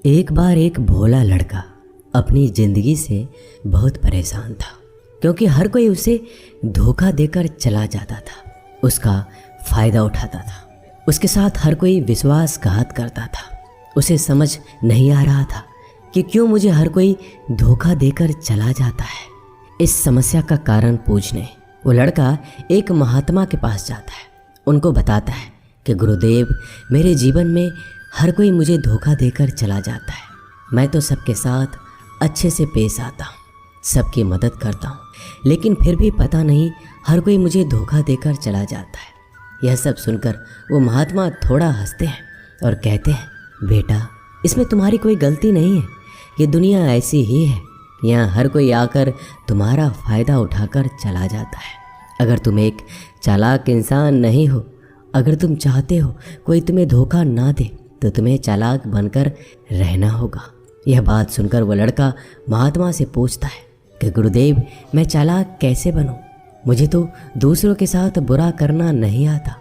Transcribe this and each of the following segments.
एक बार एक भोला लड़का अपनी ज़िंदगी से बहुत परेशान था, क्योंकि हर कोई उसे धोखा देकर चला जाता था, उसका फ़ायदा उठाता था, उसके साथ हर कोई विश्वासघात करता था। उसे समझ नहीं आ रहा था कि क्यों मुझे हर कोई धोखा देकर चला जाता है। इस समस्या का कारण पूछने वो लड़का एक महात्मा के पास जाता है। उनको बताता है कि गुरुदेव, मेरे जीवन में हर कोई मुझे धोखा देकर चला जाता है। मैं तो सबके साथ अच्छे से पेश आता हूँ, सबकी मदद करता हूँ, लेकिन फिर भी पता नहीं हर कोई मुझे धोखा देकर चला जाता है। यह सब सुनकर वो महात्मा थोड़ा हंसते हैं और कहते हैं, बेटा, इसमें तुम्हारी कोई गलती नहीं है। ये दुनिया ऐसी ही है, यहाँ हर कोई आकर तुम्हारा फ़ायदा उठाकर चला जाता है। अगर तुम एक चालाक इंसान नहीं हो, अगर तुम चाहते हो कोई तुम्हें धोखा ना दे, तो तुम्हें चालाक बनकर रहना होगा। यह बात सुनकर वो लड़का महात्मा से पूछता है कि गुरुदेव, मैं चालाक कैसे बनूं? मुझे तो दूसरों के साथ बुरा करना नहीं आता।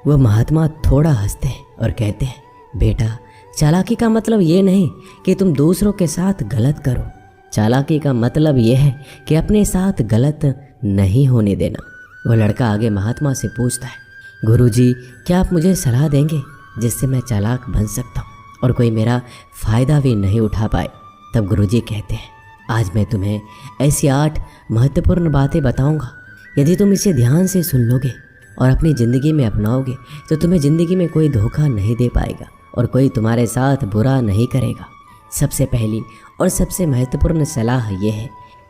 वह महात्मा थोड़ा हंसते हैं और कहते हैं, बेटा, चालाकी का मतलब ये नहीं कि तुम दूसरों के साथ गलत करो। चालाकी का मतलब यह है कि अपने साथ गलत नहीं होने देना। वह लड़का आगे महात्मा से पूछता है, गुरुजी, क्या आप मुझे सलाह देंगे जिससे मैं चालाक बन सकता हूँ और कोई मेरा फ़ायदा भी नहीं उठा पाए? तब गुरुजी कहते हैं, आज मैं तुम्हें ऐसी 8 महत्वपूर्ण बातें बताऊंगा। यदि तुम इसे ध्यान से सुन लोगे और अपनी ज़िंदगी में अपनाओगे तो तुम्हें ज़िंदगी में कोई धोखा नहीं दे पाएगा और कोई तुम्हारे साथ बुरा नहीं करेगा। सबसे पहली और सबसे महत्वपूर्ण सलाह यह है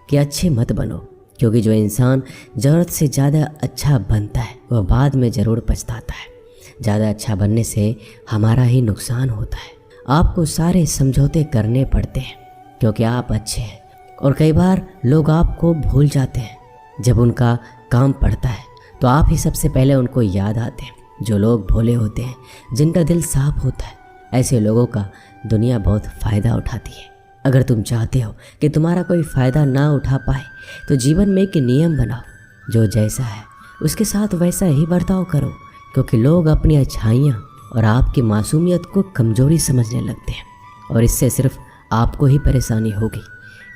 कि अच्छे मत बनो, क्योंकि जो इंसान ज़रूरत से ज़्यादा अच्छा बनता है वह बाद में ज़रूर पछताता है। ज़्यादा अच्छा बनने से हमारा ही नुकसान होता है। आपको सारे समझौते करने पड़ते हैं क्योंकि आप अच्छे हैं, और कई बार लोग आपको भूल जाते हैं। जब उनका काम पड़ता है तो आप ही सबसे पहले उनको याद आते हैं। जो लोग भोले होते हैं, जिनका दिल साफ होता है, ऐसे लोगों का दुनिया बहुत फ़ायदा उठाती है। अगर तुम चाहते हो कि तुम्हारा कोई फ़ायदा ना उठा पाए तो जीवन में एक नियम बनाओ, जो जैसा है उसके साथ वैसा ही बर्ताव करो, क्योंकि लोग अपनी अच्छाइयाँ और आपकी मासूमियत को कमज़ोरी समझने लगते हैं, और इससे सिर्फ आपको ही परेशानी होगी,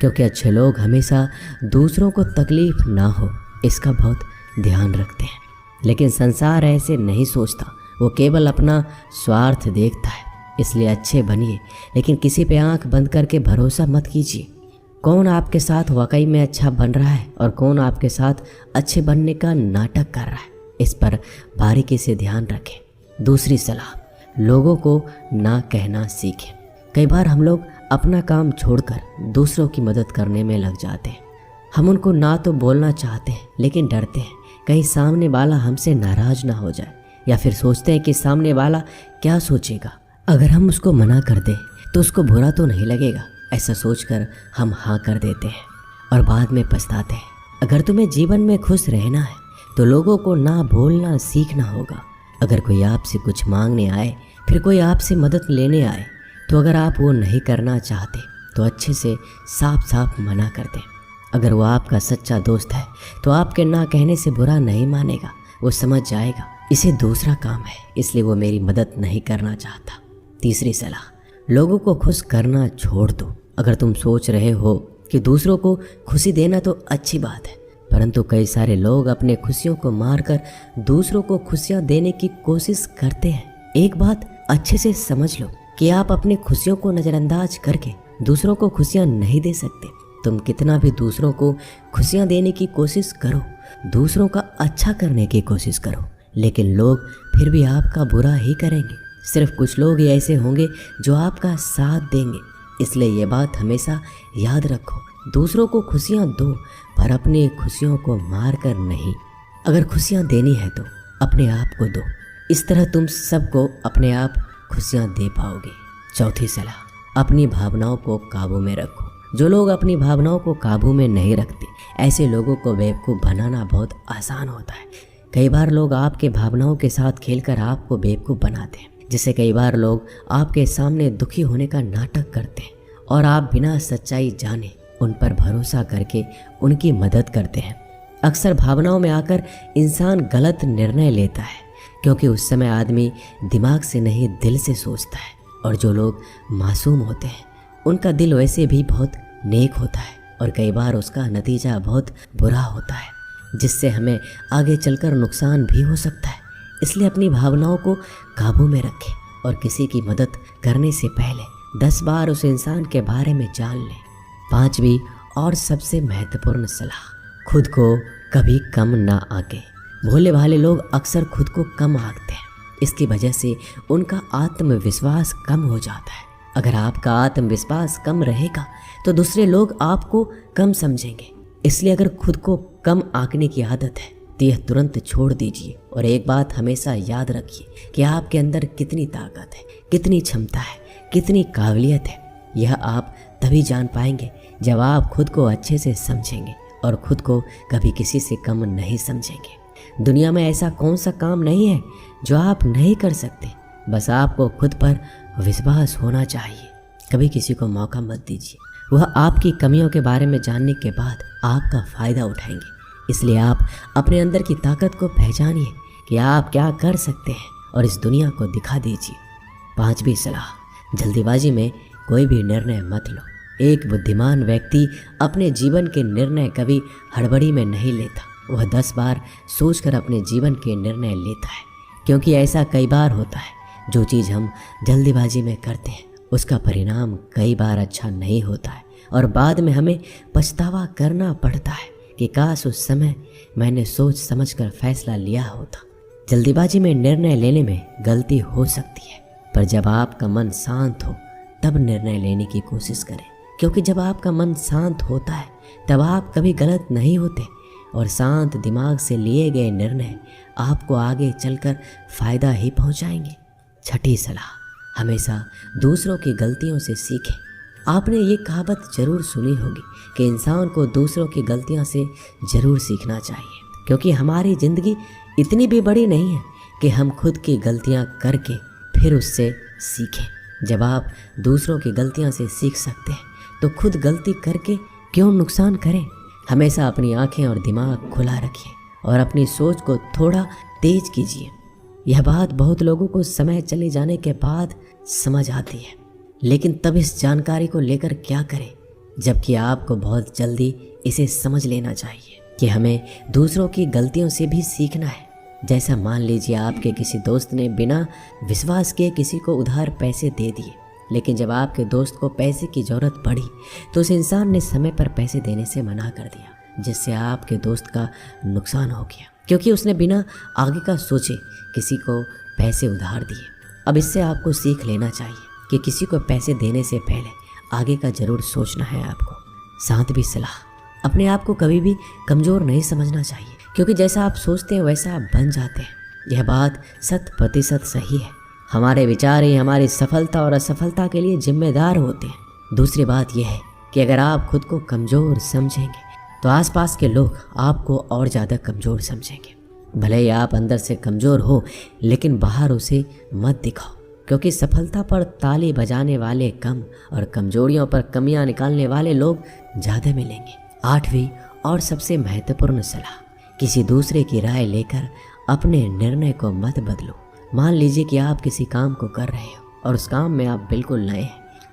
क्योंकि अच्छे लोग हमेशा दूसरों को तकलीफ़ ना हो इसका बहुत ध्यान रखते हैं। लेकिन संसार ऐसे नहीं सोचता, वो केवल अपना स्वार्थ देखता है। इसलिए अच्छे बनिए, लेकिन किसी पे आंख बंद करके भरोसा मत कीजिए। कौन आपके साथ वाकई में अच्छा बन रहा है और कौन आपके साथ अच्छे बनने का नाटक कर रहा है, इस पर बारीकी से ध्यान रखें। दूसरी सलाह, लोगों को ना कहना सीखें। कई बार हम लोग अपना काम छोड़कर दूसरों की मदद करने में लग जाते हैं। हम उनको ना तो बोलना चाहते हैं, लेकिन डरते हैं कहीं सामने वाला हमसे नाराज़ ना हो जाए, या फिर सोचते हैं कि सामने वाला क्या सोचेगा। अगर हम उसको मना कर दें तो उसको बुरा तो नहीं लगेगा, ऐसा सोचकर हम हाँ कर देते हैं और बाद में पछताते हैं। अगर तुम्हें जीवन में खुश रहना है तो लोगों को ना बोलना सीखना होगा। अगर कोई आपसे कुछ मांगने आए, फिर कोई आपसे मदद लेने आए, तो अगर आप वो नहीं करना चाहते तो अच्छे से साफ साफ मना कर दें। अगर वो आपका सच्चा दोस्त है तो आपके ना कहने से बुरा नहीं मानेगा, वो समझ जाएगा इसे दूसरा काम है, इसलिए वो मेरी मदद नहीं करना चाहता। तीसरी सलाह, लोगों को खुश करना छोड़ दो। अगर तुम सोच रहे हो कि दूसरों को खुशी देना तो अच्छी बात है, परंतु कई सारे लोग अपने खुशियों को मारकर दूसरों को खुशियां देने की कोशिश करते हैं। एक बात अच्छे से समझ लो कि आप अपनी खुशियों को नज़रअंदाज करके दूसरों को खुशियां नहीं दे सकते। तुम कितना भी दूसरों को खुशियां देने की कोशिश करो, दूसरों का अच्छा करने की कोशिश करो, लेकिन लोग फिर भी आपका बुरा ही करेंगे। सिर्फ कुछ लोग ही ऐसे होंगे जो आपका साथ देंगे। इसलिए ये बात हमेशा याद रखो, दूसरों को खुशियाँ दो, पर अपनी खुशियों को मार कर नहीं। अगर खुशियाँ देनी है तो अपने आप को दो, इस तरह तुम सबको अपने आप खुशियाँ दे पाओगे। चौथी सलाह, अपनी भावनाओं को काबू में रखो। जो लोग अपनी भावनाओं को काबू में नहीं रखते, ऐसे लोगों को बेवकूफ़ बनाना बहुत आसान होता है। कई बार लोग आपके भावनाओं के साथ खेलकर आपको बेवकूफ़ बनाते हैं, जिससे कई बार लोग आपके सामने दुखी होने का नाटक करते हैं और आप बिना सच्चाई जाने उन पर भरोसा करके उनकी मदद करते हैं। अक्सर भावनाओं में आकर इंसान गलत निर्णय लेता है, क्योंकि उस समय आदमी दिमाग से नहीं दिल से सोचता है। और जो लोग मासूम होते हैं उनका दिल वैसे भी बहुत नेक होता है और कई बार उसका नतीजा बहुत बुरा होता है, जिससे हमें आगे चलकर नुकसान भी हो सकता है। इसलिए अपनी भावनाओं को काबू में रखें और किसी की मदद करने से पहले 10 बार उस इंसान के बारे में जान लें। 5वीं और सबसे महत्वपूर्ण सलाह, खुद को कभी कम ना आंके। भोले भाले लोग अक्सर खुद को कम आंकते हैं, इसकी वजह से उनका आत्मविश्वास कम हो जाता है। अगर आपका आत्मविश्वास कम रहेगा तो दूसरे लोग आपको कम समझेंगे। इसलिए अगर खुद को कम आंकने की आदत है तो यह तुरंत छोड़ दीजिए और एक बात हमेशा याद रखिए कि आपके अंदर कितनी ताकत है, कितनी क्षमता है, कितनी काबिलियत है। यह आप तभी जान पाएंगे जब आप खुद को अच्छे से समझेंगे और खुद को कभी किसी से कम नहीं समझेंगे। दुनिया में ऐसा कौन सा काम नहीं है जो आप नहीं कर सकते, बस आपको खुद पर विश्वास होना चाहिए। कभी किसी को मौका मत दीजिए, वह आपकी कमियों के बारे में जानने के बाद आपका फ़ायदा उठाएंगे। इसलिए आप अपने अंदर की ताकत को पहचानिए कि आप क्या कर सकते हैं और इस दुनिया को दिखा दीजिए। 5वीं सलाह, जल्दीबाजी में कोई भी निर्णय मत लो। एक बुद्धिमान व्यक्ति अपने जीवन के निर्णय कभी हड़बड़ी में नहीं लेता, वह 10 बार सोचकर अपने जीवन के निर्णय लेता है। क्योंकि ऐसा कई बार होता है, जो चीज़ हम जल्दीबाजी में करते हैं उसका परिणाम कई बार अच्छा नहीं होता है और बाद में हमें पछतावा करना पड़ता है कि काश उस समय मैंने सोच समझकर फैसला लिया होता। जल्दीबाजी में निर्णय लेने में गलती हो सकती है, पर जब आपका मन शांत हो तब निर्णय लेने की कोशिश करें। क्योंकि जब आपका मन शांत होता है तब आप कभी गलत नहीं होते और शांत दिमाग से लिए गए निर्णय आपको आगे चलकर फ़ायदा ही पहुंचाएंगे। 6ठी सलाह, हमेशा दूसरों की गलतियों से सीखें। आपने ये कहावत ज़रूर सुनी होगी कि इंसान को दूसरों की गलतियों से ज़रूर सीखना चाहिए, क्योंकि हमारी ज़िंदगी इतनी भी बड़ी नहीं है कि हम खुद की गलतियाँ करके फिर उससे सीखें। जब आप दूसरों की गलतियों से सीख सकते हैं तो खुद गलती करके क्यों नुकसान करें। हमेशा अपनी आंखें और दिमाग खुला रखिए और अपनी सोच को थोड़ा तेज कीजिए। यह बात बहुत लोगों को समय चले जाने के बाद समझ आती है, लेकिन तब इस जानकारी को लेकर क्या करें, जबकि आपको बहुत जल्दी इसे समझ लेना चाहिए कि हमें दूसरों की गलतियों से भी सीखना है। जैसा मान लीजिए आपके किसी दोस्त ने बिना विश्वास किए किसी को उधार पैसे दे दिए, लेकिन जब आपके दोस्त को पैसे की ज़रूरत पड़ी तो उस इंसान ने समय पर पैसे देने से मना कर दिया, जिससे आपके दोस्त का नुकसान हो गया, क्योंकि उसने बिना आगे का सोचे किसी को पैसे उधार दिए। अब इससे आपको सीख लेना चाहिए कि किसी को पैसे देने से पहले आगे का ज़रूर सोचना है आपको। 7वीं सलाह, अपने आप को कभी भी कमज़ोर नहीं समझना चाहिए, क्योंकि जैसा आप सोचते हैं वैसा आप बन जाते हैं। यह बात 100% सही है। हमारे विचार ही हमारी सफलता और असफलता के लिए जिम्मेदार होते हैं। दूसरी बात यह है कि अगर आप खुद को कमज़ोर समझेंगे तो आसपास के लोग आपको और ज़्यादा कमज़ोर समझेंगे। भले ही आप अंदर से कमज़ोर हो, लेकिन बाहर उसे मत दिखाओ, क्योंकि सफलता पर ताली बजाने वाले कम और कमज़ोरियों पर कमियां निकालने वाले लोग ज़्यादा मिलेंगे। 8वीं और सबसे महत्वपूर्ण सलाह, किसी दूसरे की राय लेकर अपने निर्णय को मत बदलो। मान लीजिए कि आप किसी काम को कर रहे हो और उस काम में आप बिल्कुल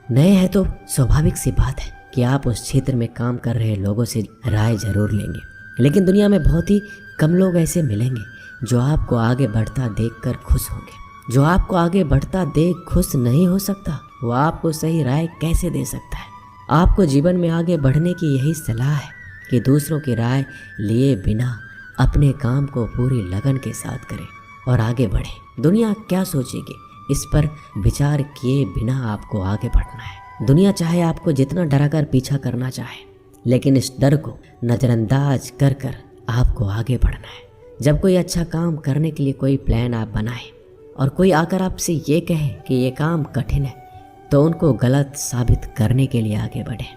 नए हैं तो स्वाभाविक सी बात है कि आप उस क्षेत्र में काम कर रहे लोगों से राय जरूर लेंगे। लेकिन दुनिया में बहुत ही कम लोग ऐसे मिलेंगे जो आपको आगे बढ़ता देखकर खुश होंगे। जो आपको आगे बढ़ता देख खुश नहीं हो सकता, वो आपको सही राय कैसे दे सकता है। आपको जीवन में आगे बढ़ने की यही सलाह है कि दूसरों की राय लिए बिना अपने काम को पूरी लगन के साथ करें और आगे बढ़ें। दुनिया क्या सोचेगी, इस पर विचार किए बिना आपको आगे बढ़ना है। दुनिया चाहे आपको जितना डराकर पीछा करना चाहे, लेकिन इस डर को नज़रअंदाज कर कर आपको आगे बढ़ना है। जब कोई अच्छा काम करने के लिए कोई प्लान आप बनाएं और कोई आकर आपसे ये कहे कि ये काम कठिन है, तो उनको गलत साबित करने के लिए आगे बढ़ें।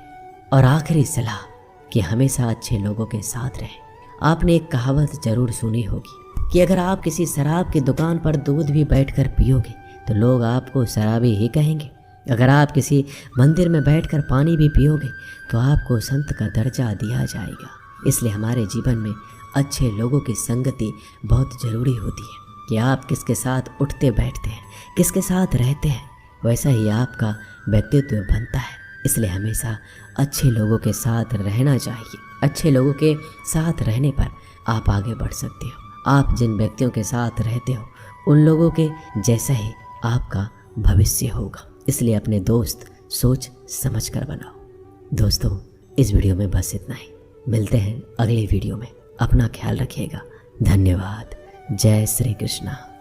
और आखिरी सलाह कि हमेशा अच्छे लोगों के साथ रहें। आपने एक कहावत ज़रूर सुनी होगी कि अगर आप किसी शराब की दुकान पर दूध भी बैठकर पियोगे तो लोग आपको शराबी ही कहेंगे। अगर आप किसी मंदिर में बैठकर पानी भी पियोगे तो आपको संत का दर्जा दिया जाएगा। इसलिए हमारे जीवन में अच्छे लोगों की संगति बहुत ज़रूरी होती है कि आप किसके साथ उठते बैठते हैं, किसके साथ रहते हैं, वैसा ही आपका व्यक्तित्व बनता है। इसलिए हमेशा अच्छे लोगों के साथ रहना चाहिए। अच्छे लोगों के साथ रहने पर आप आगे बढ़ सकते हो। आप जिन व्यक्तियों के साथ रहते हो उन लोगों के जैसा ही आपका भविष्य होगा। इसलिए अपने दोस्त सोच समझ कर बनाओ। दोस्तों, इस वीडियो में बस इतना ही। मिलते हैं अगले वीडियो में। अपना ख्याल रखिएगा। धन्यवाद। जय श्री कृष्णा।